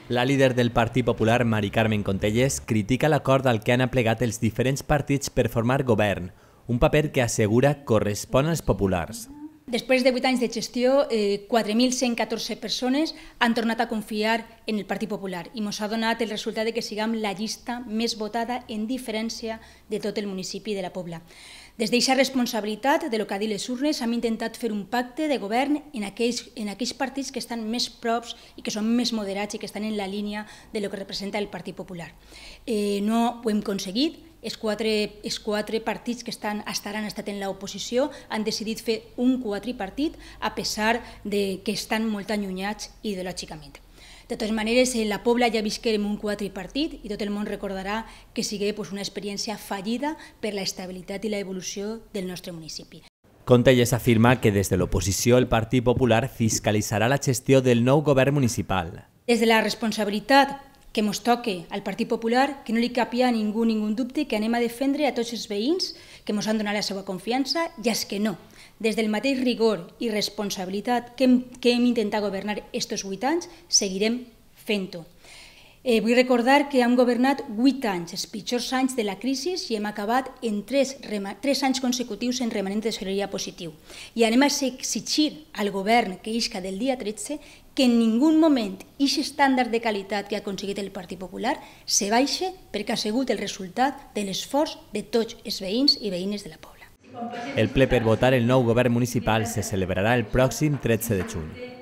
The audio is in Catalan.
La líder del Partit Popular, Mari Carmen Contelles, critica l'acord al que han aplegat els diferents partits per formar govern, un paper que assegura correspon als populars. Després de 8 anys de gestió, 4.114 persones han tornat a confiar en el Partit Popular i ens ha donat el resultat de que siguem la llista més votada en diferència de tot el municipi de la Pobla. Des d'aquesta responsabilitat de lo que ha dit les urnes hem intentat fer un pacte de govern en aquells partits que estan més props i que són més moderats i que estan en la línia de lo que representa el Partit Popular. No ho hem aconseguit. Els quatre partits que han estat en l'oposició han decidit fer un quadripartit a pesar de que estan molt allunyats ideològicament. De totes maneres, la Pobla ja visquem un quadripartit i tot el món recordarà que sigui una experiència fallida per la estabilitat i l'evolució del nostre municipi. Contelles afirma que des de l'oposició el Partit Popular fiscalitzarà la gestió del nou govern municipal. Des de la responsabilitat que ens toque al Partit Popular, que no li capia a ningú dubte que anem a defendre a tots els veïns que ens han donat la seva confiança i els que no. Des del mateix rigor i responsabilitat que hem intentat governar aquests 8 anys, seguirem fent-ho. Vull recordar que hem governat 8 anys, els pitjors anys de la crisi, i hem acabat en 3 anys consecutius en remanent de tesoreria positiu. I anem a exigir al govern que isca del dia 13 que en ningú moment aquest estàndard de qualitat que ha aconseguit el Partit Popular se baixe perquè ha sigut el resultat de l'esforç de tots els veïns i veïnes de la Pobla. El ple per votar el nou govern municipal se celebrarà el pròxim 13 de juny.